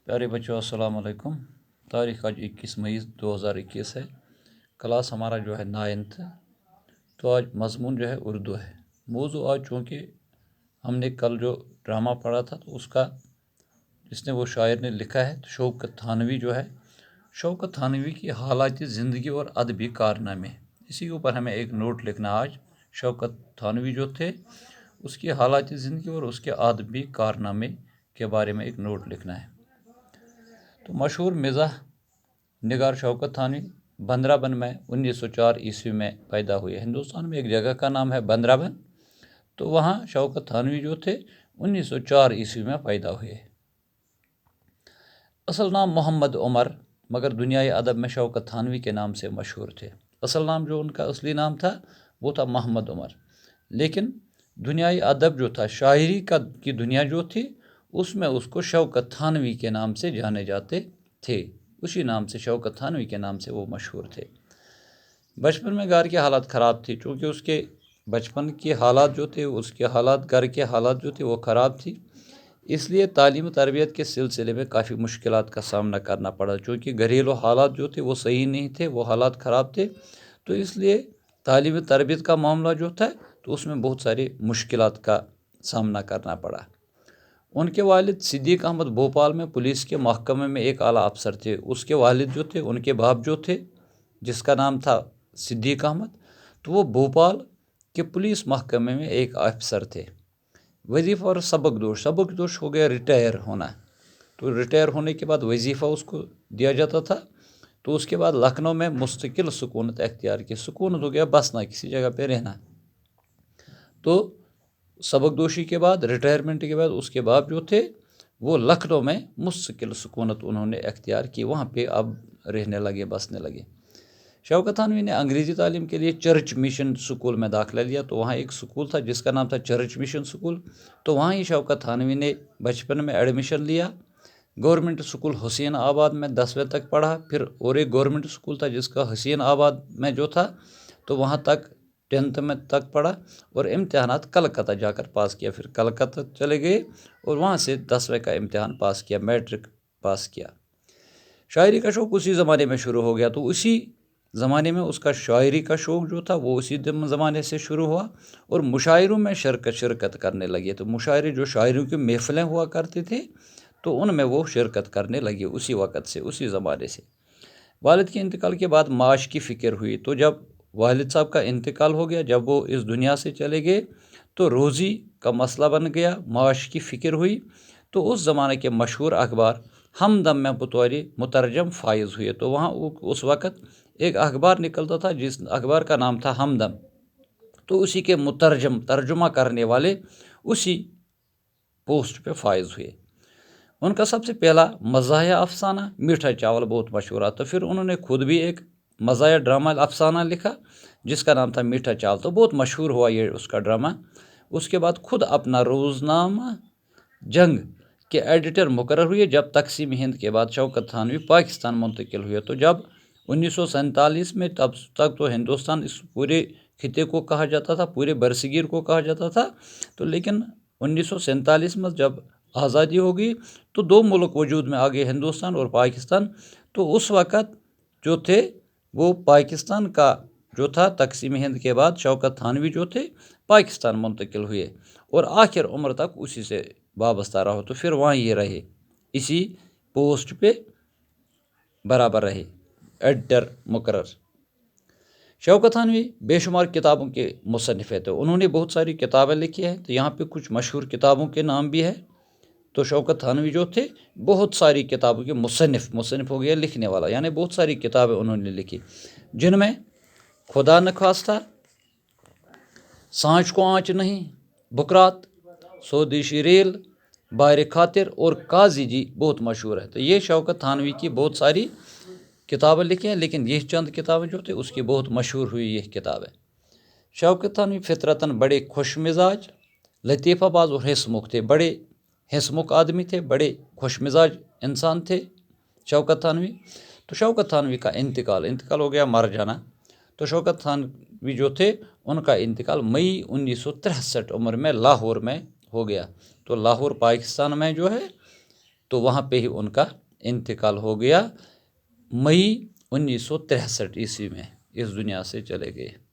پیارے بچوں السلام علیکم۔ تاریخ آج 21 مئی 2021 ہے۔ کلاس ہمارا جو ہے 9th، تو آج مضمون جو ہے اردو ہے۔ موضوع آج چونکہ ہم نے کل جو ڈرامہ پڑھا تھا تو اس کا جس نے وہ شاعر نے لکھا ہے شوکت تھانوی جو ہے، شوکت تھانوی کی حالات زندگی اور ادبی کارنامے، اسی کے اوپر ہمیں ایک نوٹ لکھنا آج۔ شوکت تھانوی جو تھے اس کی حالات زندگی اور اس کے ادبی کارنامے کے بارے میں ایک نوٹ لکھنا ہے۔ تو مشہور مزاح نگار شوکت تھانوی بندرا بن میں 1904 میں پیدا ہوئے۔ ہندوستان میں ایک جگہ کا نام ہے بندرا بن، تو وہاں شوکت تھانوی جو تھے 1904 میں پیدا ہوئے۔ اصل نام محمد عمر، مگر دنیائے ادب میں شوکت تھانوی کے نام سے مشہور تھے۔ اصل نام جو ان کا اصلی نام تھا وہ تھا محمد عمر، لیکن دنیائے ادب جو تھا، شاعری کی دنیا جو تھی، اس میں اس کو شوکت تھانوی کے نام سے جانے جاتے تھے۔ اسی نام سے شوکت تھانوی کے نام سے وہ مشہور تھے۔ بچپن میں گھر کے حالات خراب تھی، چونکہ اس کے بچپن کے حالات جو تھے، اس کے حالات گھر کے حالات جو تھے وہ خراب تھی، اس لیے تعلیم و تربیت کے سلسلے میں کافی مشکلات کا سامنا کرنا پڑا۔ چونکہ گھریلو حالات جو تھے وہ صحیح نہیں تھے، وہ حالات خراب تھے، تو اس لیے تعلیم و تربیت کا معاملہ جو تھا تو اس میں بہت ساری مشکلات کا سامنا کرنا پڑا۔ ان کے والد صدیق احمد بھوپال میں پولیس کے محکمے میں ایک اعلیٰ افسر تھے۔ اس کے والد جو تھے، ان کے باپ جو تھے جس کا نام تھا صدیق احمد، تو وہ بھوپال کے پولیس محکمے میں ایک افسر تھے۔ وظیفہ اور سبق دوش ہو گیا ریٹائر ہونا، تو ریٹائر ہونے کے بعد وظیفہ اس کو دیا جاتا تھا، تو اس کے بعد لکھنؤ میں مستقل سکونت اختیار کی۔ سکونت ہو گیا بسنا، کسی جگہ پہ رہنا۔ تو سبق دوشی کے بعد، ریٹائرمنٹ کے بعد، اس کے بعد جو تھے وہ لکھنؤ میں مستقل سکونت انہوں نے اختیار کی، وہاں پہ اب رہنے لگے، بسنے لگے۔ شوکت تھانوی نے انگریزی تعلیم کے لیے چرچ مشن سکول میں داخلہ لیا، تو وہاں ایک سکول تھا جس کا نام تھا چرچ مشن سکول، تو وہاں ہی شوکت تھانوی نے بچپن میں ایڈمیشن لیا۔ گورنمنٹ سکول حسین آباد میں 10ویں تک پڑھا، پھر اور ایک گورنمنٹ سکول تھا جس کا حسین آباد میں جو تھا، تو وہاں تک 10th میں تک پڑھا، اور امتحانات کلکتہ جا کر پاس کیا۔ پھر کلکتہ چلے گئے اور وہاں سے 10ویں کا امتحان پاس کیا، میٹرک پاس کیا۔ شاعری کا شوق اسی زمانے میں شروع ہو گیا، تو اسی زمانے میں اس کا شاعری کا شوق جو تھا وہ اسی زمانے سے شروع ہوا، اور مشاعروں میں شرکت کرنے لگے۔ تو مشاعرے جو شاعریوں کی محفلیں ہوا کرتے تھے تو ان میں وہ شرکت کرنے لگے اسی وقت سے، اسی زمانے سے۔ والد کے انتقال کے بعد معاش کی فکر ہوئی، تو جب والد صاحب کا انتقال ہو گیا، جب وہ اس دنیا سے چلے گئے، تو روزی کا مسئلہ بن گیا، معاش کی فکر ہوئی، تو اس زمانے کے مشہور اخبار ہمدم میں بطور مترجم فائز ہوئے۔ تو وہاں اس وقت ایک اخبار نکلتا تھا جس اخبار کا نام تھا ہمدم، تو اسی کے ترجمہ کرنے والے اسی پوسٹ پہ فائز ہوئے۔ ان کا سب سے پہلا مزاحیہ افسانہ میٹھا چاول بہت مشہور ہے، تو پھر انہوں نے خود بھی ایک مزاحیہ ڈرامہ افسانہ لکھا جس کا نام تھا میٹھا چاول، تو بہت مشہور ہوا یہ اس کا ڈرامہ۔ اس کے بعد خود اپنا روزنامہ جنگ کے ایڈیٹر مقرر ہوئے۔ جب تقسیم ہند کے بعد شوکت تھانوی پاکستان منتقل ہوئے، تو جب 1947 میں، تب تک تو ہندوستان اس پورے خطے کو کہا جاتا تھا، پورے برصغیر کو کہا جاتا تھا، تو لیکن 1947 میں جب آزادی ہو گئی تو دو ملک وجود میں آ گئے، ہندوستان اور پاکستان۔ تو اس وقت جو تھے وہ پاکستان کا جو تھا، تقسیم ہند کے بعد شوکت تھانوی جو تھے پاکستان منتقل ہوئے، اور آخر عمر تک اسی سے وابستہ رہو، تو پھر وہاں یہ رہے، اسی پوسٹ پہ برابر رہے، ایڈیٹر مقرر۔ شوکت تھانوی بے شمار کتابوں کے مصنف ہیں، تو انہوں نے بہت ساری کتابیں لکھی ہیں، تو یہاں پہ کچھ مشہور کتابوں کے نام بھی ہیں۔ تو شوکت تھانوی جو تھے بہت ساری کتابوں کے مصنف ہو گیا لکھنے والا، یعنی بہت ساری کتابیں انہوں نے لکھی، جن میں خدا نخواستہ، سانچ کو آنچ نہیں، بکرات، سودیشی ریل، بار خاطر اور قاضی جی بہت مشہور ہے۔ تو یہ شوکت تھانوی کی بہت ساری کتابیں لکھی ہیں، لیکن یہ چند کتابیں جو تھے اس کی بہت مشہور ہوئی یہ کتابیں۔ شوکت تھانوی فطرتاً بڑے خوش مزاج، لطیفہ باز اور ہنس مکھ تھے، بڑے ہنس مکھ آدمی تھے، بڑے خوش مزاج انسان تھے شوکت تھانوی۔ تو شوکت تھانوی کا انتقال ہو گیا، مر جانا۔ تو شوکت تھانوی جو تھے ان کا انتقال مئی 1963 عمر میں لاہور میں ہو گیا۔ تو لاہور پاکستان میں جو ہے تو وہاں پہ ہی ان کا انتقال ہو گیا، مئی 1963 عیسوی میں اس دنیا سے چلے گئے۔